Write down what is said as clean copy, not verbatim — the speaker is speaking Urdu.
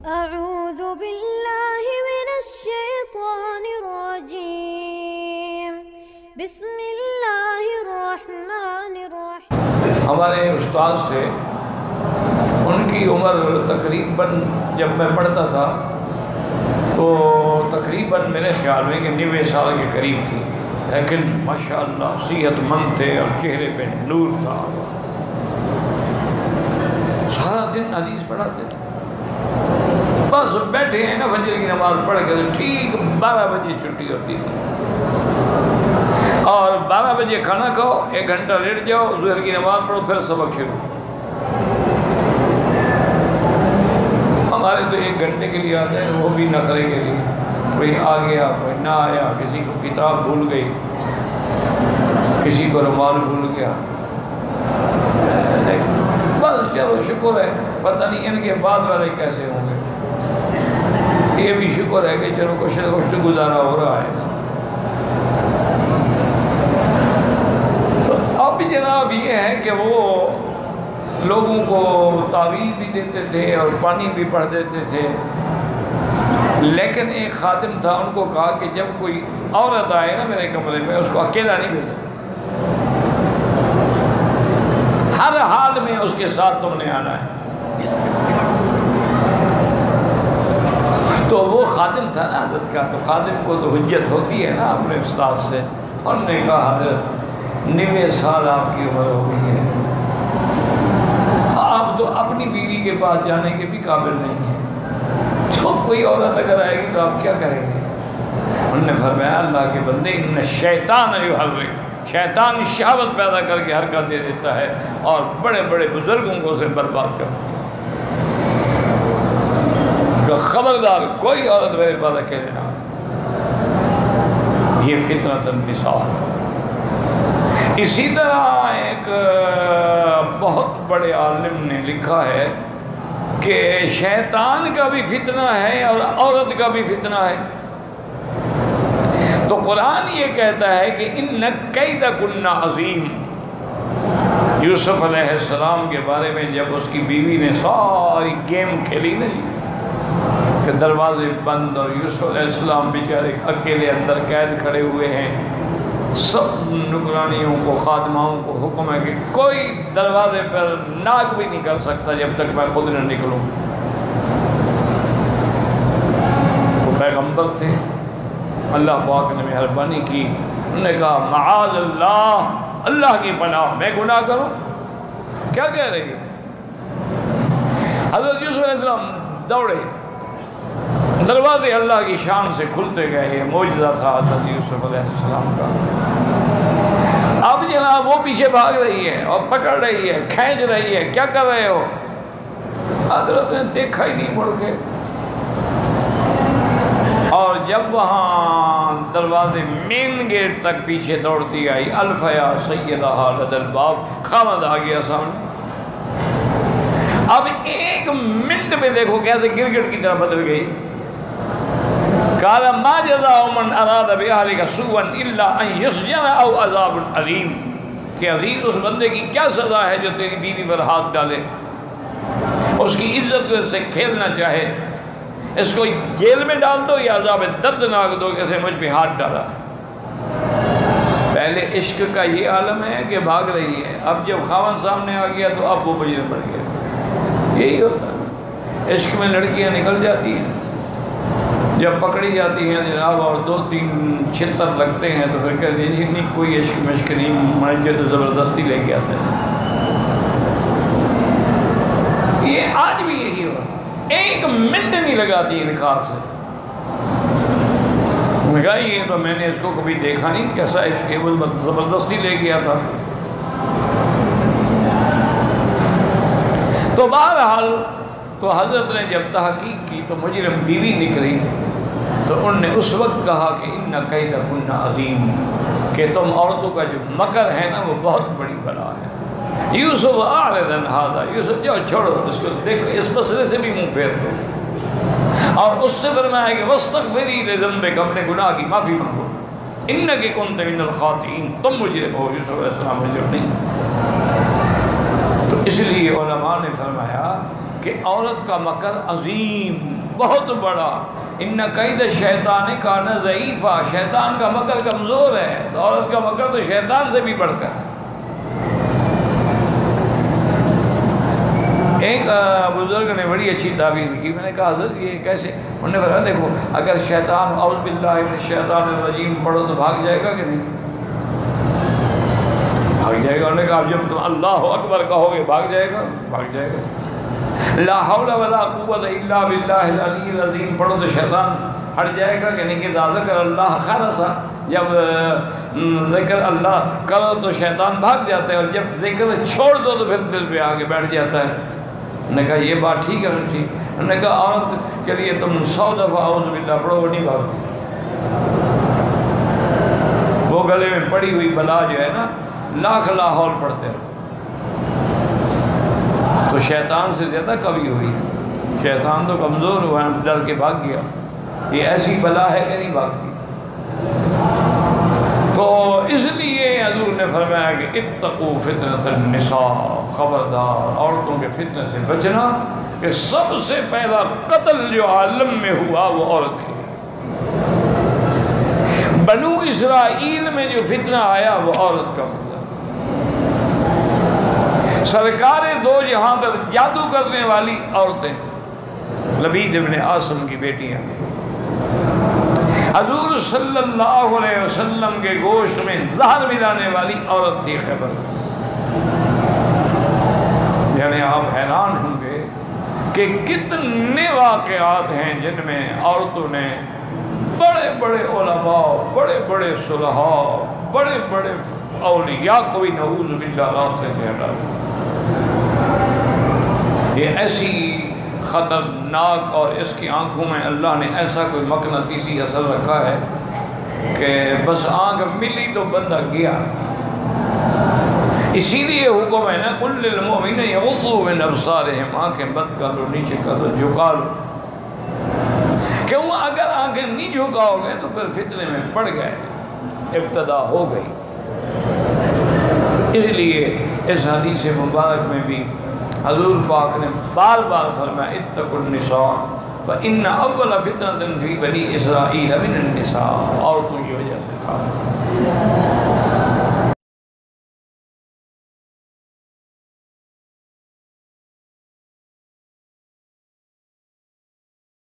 أعوذ بالله من الشيطان الرجيم بسم الله الرحمن الرحيم. ہمارے استاد سے ان کی عمر تقریباً جب میں پڑھتا تھا تو تقریباً میرے خیال میں کہ 90 سال کے قریب تھی، لیکن ماشاءاللہ صحت مند تھے اور چہرے پہ نور تھا، سارا دن حدیث پڑھاتے تھے. بس بیٹھے ہیں نا فجر کی نماز پڑھ کے تو ٹھیک 12 بجے چھٹی ہوتی تھی اور 12 بجے کھانا کھاؤ، 1 گھنٹہ لیٹ جاؤ، ظہر کی نماز پڑھو، پھر سبق شروع. ہمارے تو 1 گھنٹے کے لیے آتے ہیں، وہ بھی نخرے کے لیے، کوئی آ گیا کوئی نہ آیا، کسی کو کتاب بھول گئی، کسی کو رومال بھول گیا. بس چلو شکر ہے، پتہ نہیں ان کے بعد والے کیسے ہوں گے. یہ بھی شکر ہے کہ چلو کچھ نہ کچھ گزارا ہو رہا ہے نا. تو اب جناب یہ ہے کہ وہ لوگوں کو تعویذ بھی دیتے تھے اور پانی بھی پڑھ دیتے تھے، لیکن ایک خادم تھا، ان کو کہا کہ جب کوئی عورت آئے نا میرے کمرے میں، اس کو اکیلا نہیں بھیجا، ہر حال میں اس کے ساتھ تم نے آنا ہے. تو وہ خادم تھا نا حضرت کا، تو خادم کو تو حجت ہوتی ہے نا اپنے استاد سے. اور نے کہا حضرت 90 سال آپ کی عمر ہو گئی ہے، آپ تو اپنی بیوی کے پاس جانے کے بھی قابل نہیں ہیں، تو کوئی عورت اگر آئے گی تو آپ کیا کریں گے؟ انہوں نے فرمایا اللہ کے بندے، ان الشیطان یحرک، شیطان شہوت پیدا کر کے حرکت دے دیتا ہے اور بڑے بڑے بزرگوں کو اسے برباد کر دیا. خبردار کوئی عورت میرے پاس اکیلے نہ. یہ فتنۃ النساء. اسی طرح ایک بہت بڑے عالم نے لکھا ہے کہ شیطان کا بھی فتنہ ہے اور عورت کا بھی فتنہ ہے. تو قرآن یہ کہتا ہے کہ ان کیدکن عظیم. یوسف علیہ السلام کے بارے میں جب اس کی بیوی نے ساری گیم کھیلی نا جی، کہ دروازے بند اور یوسف علیہ السلام بیچارے اکیلے اندر قید کھڑے ہوئے ہیں، سب نگرانیوں کو خادماؤں کو حکم ہے کہ کوئی دروازے پر ناک بھی نہیں کر سکتا جب تک میں خود نہ نکلوں. تو پیغمبر تھے، اللہ پاک نے مہربانی کی، انہوں نے کہا معاذ اللہ، اللہ کی پناہ، میں گناہ کروں. کیا کہہ رہی ہے؟ حضرت یوسف علیہ السلام دوڑے، دروازے اللہ کی شان سے کھلتے گئے. یہ معجزہ تھا حضرت یوسف علیہ السلام کا. اب جناب وہ پیچھے بھاگ رہی ہے اور پکڑ رہی ہے، کھینچ رہی ہے، کیا کر رہے ہو؟ حضرت نے دیکھا ہی نہیں مڑ کے. اور جب وہاں دروازے مین گیٹ تک پیچھے دوڑتی آئی، الفیا سیدہا لدی الباب، خامد آ گیا سامنے. اب 1 منٹ میں دیکھو کیسے گرگٹ کی طرح بدل گئی. قال ما جزاء من اراد باهلك سوءا الا ان يسجن او عذاب علیم. کہ عزیز اس بندے کی کیا سزا ہے جو تیری بیوی پر ہاتھ ڈالے، اس کی عزت سے کھیلنا چاہے، اس کو جیل میں ڈال دو یا عذاب دردناک دو کہ اسے مجھ پہ ہاتھ ڈالا. پہلے عشق کا یہ عالم ہے کہ بھاگ رہی ہے، اب جب خاوند سامنے آ گیا تو اب وہ مجرم بن گیا. یہی ہوتا ہے عشق میں. لڑکیاں نکل جاتی ہیں، جب پکڑی جاتی ہیں جناب اور 2-3 چھتر لگتے ہیں تو پھر کہتے ہیں نہیں کوئی عشق مشق نہیں، مجھے تو زبردستی لے گیا تھا. یہ آج بھی یہی ہو رہا ہے، 1 منٹ نہیں لگاتی انکار سے. میں کہا یہ تو میں نے اس کو کبھی دیکھا نہیں، کیسا عشق ہے، وہ زبردستی لے گیا تھا. تو بہرحال تو حضرت نے جب تحقیق کی تو مجرم بیوی نکلی، تو انہوں نے اس وقت کہا کہ ان کیدکن عظیم، کہ تم عورتوں کا جو مکر ہے نا وہ بہت بڑی بلا ہے. یوسف اعرض عن ھذا، یوسف جاؤ چھوڑو اس کو، دیکھو اس مسئلے سے بھی منہ پھیر دو. اور اس سے فرمایا کہ واستغفری لذنبک، اپنے گناہ کی معافی مانگو، انک کنت من الخاطئین، تم مجرم ہو. یوسف علیہ السلام مجرم نہیں. تو اس لیے علماء نے فرمایا کہ عورت کا مکر عظیم، بہت بڑا، ان قید شیطان کان ضعیفا، شیطان کا مکر کمزور ہے، تو عورت کا مکر تو شیطان سے بھی بڑھ کر ہے۔ ایک بزرگ نے بڑی اچھی تعبیر کی، میں نے کہا حضرت یہ کیسے؟ انہوں نے فرمایا دیکھو اگر شیطان اعوذ باللہ من الشیطان الرجیم پڑھو تو بھاگ جائے گا کہ نہیں؟ بھاگ جائے گا۔ انہوں نے کہا جب تم اللہ اکبر کہو گے بھاگ جائے گا؟ بھاگ جائے گا۔ لا حول ولا قوت الا باللہ العلی العظیم پڑھو تو شیطان ہٹ جائے گا کہ نہیں؟ کہ ذکر اللہ خالصا، جب ذکر اللہ کرو تو شیطان بھاگ جاتا ہے، اور جب ذکر چھوڑ دو تو پھر دل پہ آگے بیٹھ جاتا ہے۔ انہوں نے کہا یہ بات ٹھیک ہے ٹھیک۔ انہوں نے کہا عورت کے لیے تم 100 دفعہ اعوذ باللہ پڑھو وہ نہیں بھاگتی، وہ گلے میں پڑی ہوئی بلا جو ہے نا لاکھ لاحول پڑھتے رہو تو شیطان سے زیادہ قوی ہوئی۔ شیطان تو کمزور ہوا ہے، ڈر کے بھاگ گیا۔ یہ ایسی بلا ہے کہ نہیں بھاگتی۔ تو اس لیے حضور نے فرمایا کہ اتقوا فتنۃ النساء، خبردار عورتوں کے فتنے سے بچنا، کہ سب سے پہلا قتل جو عالم میں ہوا وہ عورت کے لیے۔ بنو اسرائیل میں جو فتنہ آیا وہ عورت کا فتنہ۔ سرکار دو جہاں پر جادو کرنے والی عورتیں تھیں، لبید ابن عاصم کی بیٹیاں تھیں۔ حضور صلی اللہ علیہ وسلم کے گوشت میں زہر ملانے والی عورت تھی خیبر۔ یعنی آپ حیران ہوں گے کہ کتنے واقعات ہیں جن میں عورتوں نے بڑے بڑے علماء، بڑے بڑے صلحاء، بڑے بڑے اولیاء کو بھی نعوذ باللہ راستے سے ہٹا دیا۔ یہ ایسی خطرناک، اور اس کی آنکھوں میں اللہ نے ایسا کوئی مقناطیسی اثر رکھا ہے کہ بس آنکھ ملی تو بندہ گیا۔ اسی لیے حکم ہے نا کل للمؤمنین یغضوا من ابصارہم، آنکھیں بند کر لو، نیچے کر لو، جھکا لو۔ کیوں؟ اگر آنکھیں نہیں جھکاؤ گے تو پھر فتنے میں پڑ گئے، ابتدا ہو گئی۔ اس لیے اس حدیث مبارک میں بھی حضور پاک نے بار بار فرمایا اتقوا النساء فإن اول فتنة فی بنی اسرائیل من النساء، عورتوں کی وجہ سے تھا۔